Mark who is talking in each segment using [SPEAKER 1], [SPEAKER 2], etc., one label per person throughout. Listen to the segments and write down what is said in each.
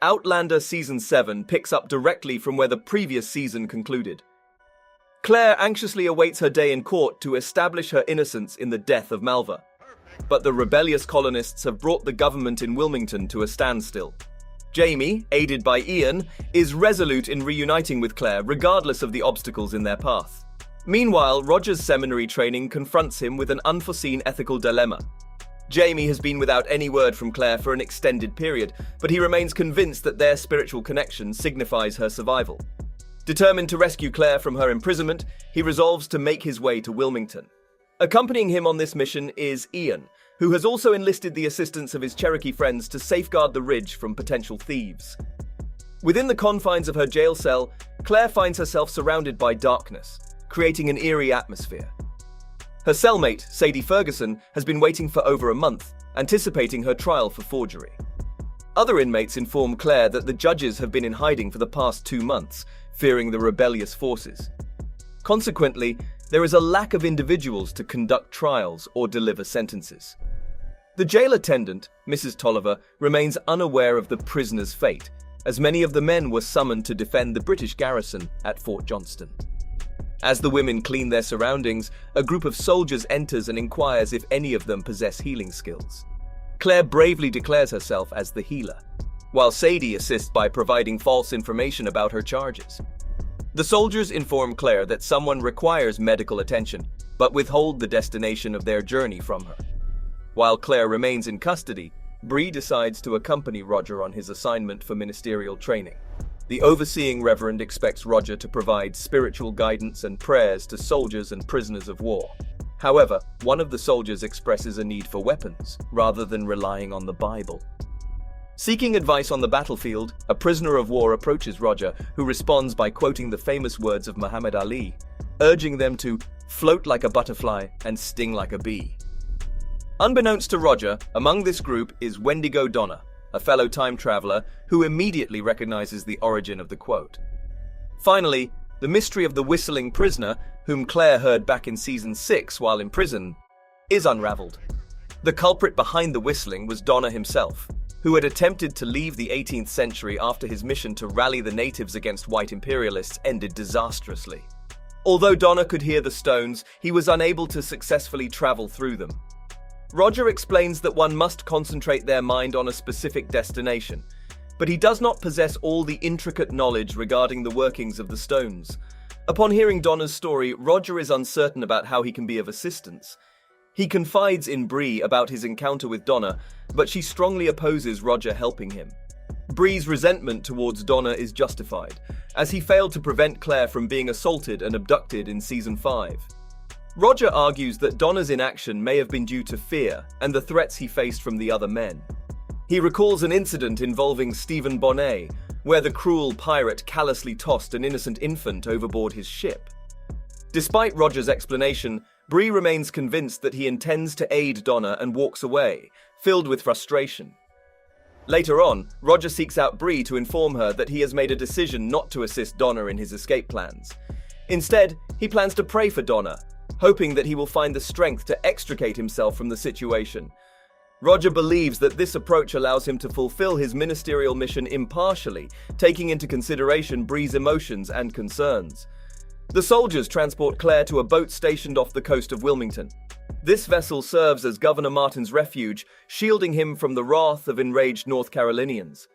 [SPEAKER 1] Outlander Season 7 picks up directly from where the previous season concluded. Claire anxiously awaits her day in court to establish her innocence in the death of Malva. But the rebellious colonists have brought the government in Wilmington to a standstill. Jamie, aided by Ian, is resolute in reuniting with Claire regardless of the obstacles in their path. Meanwhile, Roger's seminary training confronts him with an unforeseen ethical dilemma. Jamie has been without any word from Claire for an extended period, but he remains convinced that their spiritual connection signifies her survival. Determined to rescue Claire from her imprisonment, he resolves to make his way to Wilmington. Accompanying him on this mission is Ian, who has also enlisted the assistance of his Cherokee friends to safeguard the ridge from potential thieves. Within the confines of her jail cell, Claire finds herself surrounded by darkness, creating an eerie atmosphere. Her cellmate, Sadie Ferguson, has been waiting for over a month, anticipating her trial for forgery. Other inmates inform Claire that the judges have been in hiding for the past 2 months, fearing the rebellious forces. Consequently, there is a lack of individuals to conduct trials or deliver sentences. The jail attendant, Mrs. Tolliver, remains unaware of the prisoner's fate, as many of the men were summoned to defend the British garrison at Fort Johnston. As the women clean their surroundings, a group of soldiers enters and inquires if any of them possess healing skills. Claire bravely declares herself as the healer, while Sadie assists by providing false information about her charges. The soldiers inform Claire that someone requires medical attention, but withhold the destination of their journey from her. While Claire remains in custody, Bree decides to accompany Roger on his assignment for ministerial training. The overseeing reverend expects Roger to provide spiritual guidance and prayers to soldiers and prisoners of war. However, one of the soldiers expresses a need for weapons, rather than relying on the Bible. Seeking advice on the battlefield, a prisoner of war approaches Roger, who responds by quoting the famous words of Muhammad Ali, urging them to float like a butterfly and sting like a bee. Unbeknownst to Roger, among this group is Wendigo Donna, a fellow time traveler who immediately recognizes the origin of the quote. Finally, the mystery of the whistling prisoner, whom Claire heard back in Season 6 while in prison, is unraveled. The culprit behind the whistling was Donna himself, who had attempted to leave the 18th century after his mission to rally the natives against white imperialists ended disastrously. Although Donna could hear the stones, he was unable to successfully travel through them. Roger explains that one must concentrate their mind on a specific destination, but he does not possess all the intricate knowledge regarding the workings of the stones. Upon hearing Donna's story, Roger is uncertain about how he can be of assistance. He confides in Bree about his encounter with Donna, but she strongly opposes Roger helping him. Bree's resentment towards Donna is justified, as he failed to prevent Claire from being assaulted and abducted in Season 5. Roger argues that Donna's inaction may have been due to fear and the threats he faced from the other men. He recalls an incident involving Stephen Bonnet, where the cruel pirate callously tossed an innocent infant overboard his ship. Despite Roger's explanation, Bree remains convinced that he intends to aid Donna and walks away, filled with frustration. Later on, Roger seeks out Bree to inform her that he has made a decision not to assist Donna in his escape plans. Instead, he plans to pray for Donna, hoping that he will find the strength to extricate himself from the situation. Roger believes that this approach allows him to fulfill his ministerial mission impartially, taking into consideration Bree's emotions and concerns. The soldiers transport Claire to a boat stationed off the coast of Wilmington. This vessel serves as Governor Martin's refuge, shielding him from the wrath of enraged North Carolinians.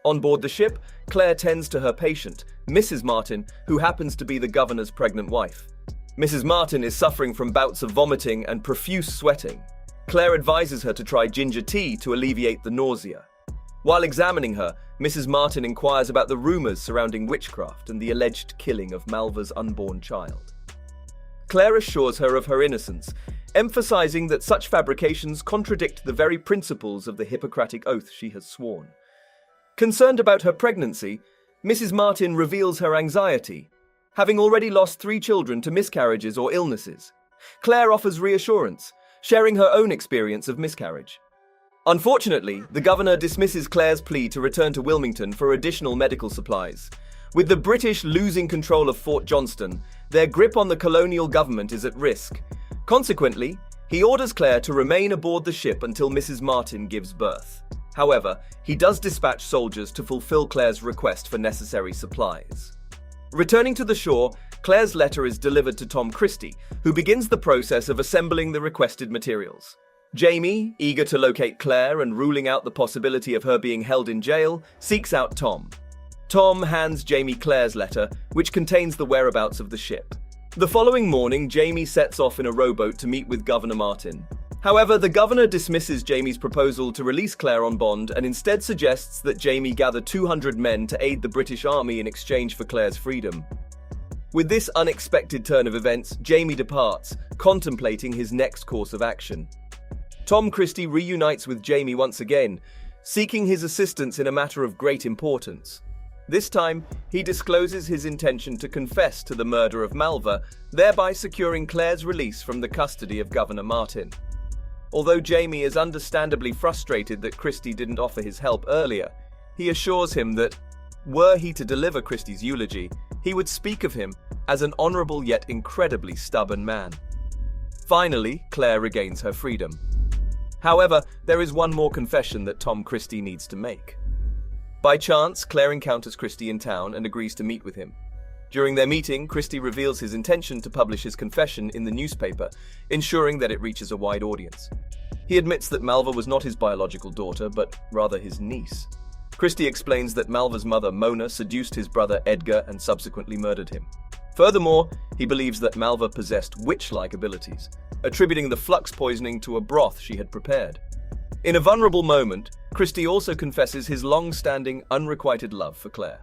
[SPEAKER 1] On board the ship, Claire tends to her patient, Mrs. Martin, who happens to be the governor's pregnant wife. Mrs. Martin is suffering from bouts of vomiting and profuse sweating. Claire advises her to try ginger tea to alleviate the nausea. While examining her, Mrs. Martin inquires about the rumors surrounding witchcraft and the alleged killing of Malva's unborn child. Claire assures her of her innocence, emphasizing that such fabrications contradict the very principles of the Hippocratic oath she has sworn. Concerned about her pregnancy, Mrs. Martin reveals her anxiety, having already lost 3 children to miscarriages or illnesses. Claire offers reassurance, sharing her own experience of miscarriage. Unfortunately, the governor dismisses Claire's plea to return to Wilmington for additional medical supplies. With the British losing control of Fort Johnston, their grip on the colonial government is at risk. Consequently, he orders Claire to remain aboard the ship until Mrs. Martin gives birth. However, he does dispatch soldiers to fulfill Claire's request for necessary supplies. Returning to the shore, Claire's letter is delivered to Tom Christie, who begins the process of assembling the requested materials. Jamie, eager to locate Claire and ruling out the possibility of her being held in jail, seeks out Tom. Tom hands Jamie Claire's letter, which contains the whereabouts of the ship. The following morning, Jamie sets off in a rowboat to meet with Governor Martin. However, the governor dismisses Jamie's proposal to release Claire on bond and instead suggests that Jamie gather 200 men to aid the British Army in exchange for Claire's freedom. With this unexpected turn of events, Jamie departs, contemplating his next course of action. Tom Christie reunites with Jamie once again, seeking his assistance in a matter of great importance. This time, he discloses his intention to confess to the murder of Malva, thereby securing Claire's release from the custody of Governor Martin. Although Jamie is understandably frustrated that Christie didn't offer his help earlier, he assures him that, were he to deliver Christie's eulogy, he would speak of him as an honorable yet incredibly stubborn man. Finally, Claire regains her freedom. However, there is one more confession that Tom Christie needs to make. By chance, Claire encounters Christie in town and agrees to meet with him. During their meeting, Christie reveals his intention to publish his confession in the newspaper, ensuring that it reaches a wide audience. He admits that Malva was not his biological daughter, but rather his niece. Christie explains that Malva's mother, Mona, seduced his brother Edgar and subsequently murdered him. Furthermore, he believes that Malva possessed witch-like abilities, attributing the flux poisoning to a broth she had prepared. In a vulnerable moment, Christie also confesses his long-standing, unrequited love for Claire.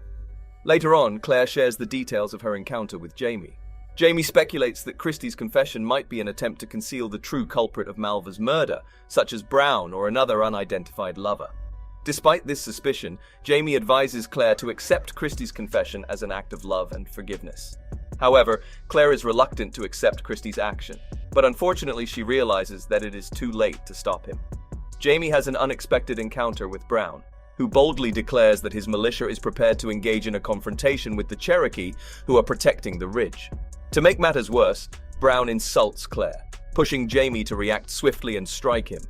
[SPEAKER 1] Later on, Claire shares the details of her encounter with Jamie. Jamie speculates that Christie's confession might be an attempt to conceal the true culprit of Malva's murder, such as Brown or another unidentified lover. Despite this suspicion, Jamie advises Claire to accept Christie's confession as an act of love and forgiveness. However, Claire is reluctant to accept Christie's action, but unfortunately she realizes that it is too late to stop him. Jamie has an unexpected encounter with Brown, who boldly declares that his militia is prepared to engage in a confrontation with the Cherokee, who are protecting the ridge. To make matters worse, Brown insults Claire, pushing Jamie to react swiftly and strike him.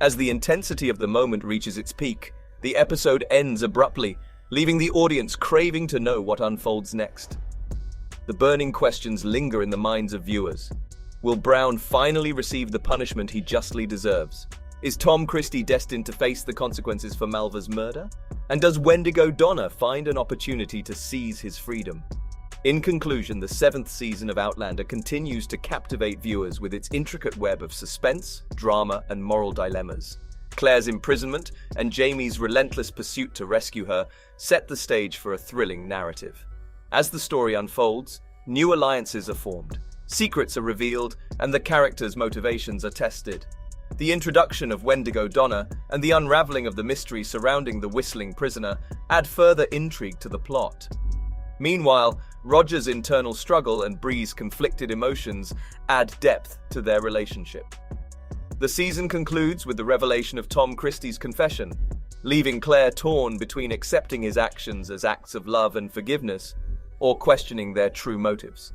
[SPEAKER 1] As the intensity of the moment reaches its peak, the episode ends abruptly, leaving the audience craving to know what unfolds next. The burning questions linger in the minds of viewers. Will Brown finally receive the punishment he justly deserves? Is Tom Christie destined to face the consequences for Malva's murder? And does Wendigo Donna find an opportunity to seize his freedom? In conclusion, the 7th season of Outlander continues to captivate viewers with its intricate web of suspense, drama, and moral dilemmas. Claire's imprisonment and Jamie's relentless pursuit to rescue her set the stage for a thrilling narrative. As the story unfolds, new alliances are formed, secrets are revealed, and the characters' motivations are tested. The introduction of Wendigo Donna and the unraveling of the mystery surrounding the whistling prisoner add further intrigue to the plot. Meanwhile, Roger's internal struggle and Bree's conflicted emotions add depth to their relationship. The season concludes with the revelation of Tom Christie's confession, leaving Claire torn between accepting his actions as acts of love and forgiveness or questioning their true motives.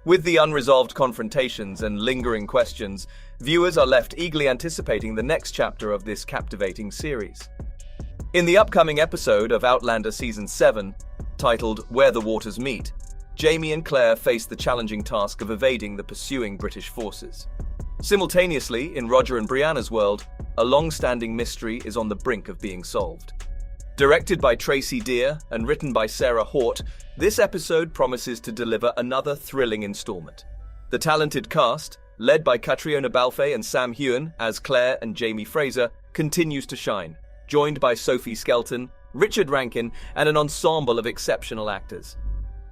[SPEAKER 1] With the unresolved confrontations and lingering questions, viewers are left eagerly anticipating the next chapter of this captivating series. In the upcoming episode of Outlander Season 7, titled Where the Waters Meet, Jamie and Claire face the challenging task of evading the pursuing British forces. Simultaneously, in Roger and Brianna's world, a long-standing mystery is on the brink of being solved. Directed by Tracy Deer and written by Sarah Hort, this episode promises to deliver another thrilling installment. The talented cast, led by Catriona Balfe and Sam Heughan as Claire and Jamie Fraser, continues to shine, joined by Sophie Skelton, Richard Rankin, and an ensemble of exceptional actors.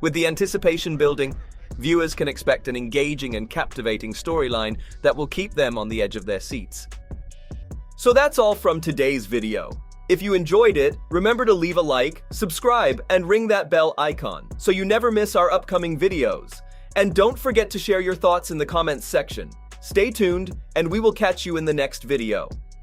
[SPEAKER 1] With the anticipation building, viewers can expect an engaging and captivating storyline that will keep them on the edge of their seats. So that's all from today's video. If you enjoyed it, remember to leave a like, subscribe, and ring that bell icon so you never miss our upcoming videos. And don't forget to share your thoughts in the comments section. Stay tuned, and we will catch you in the next video.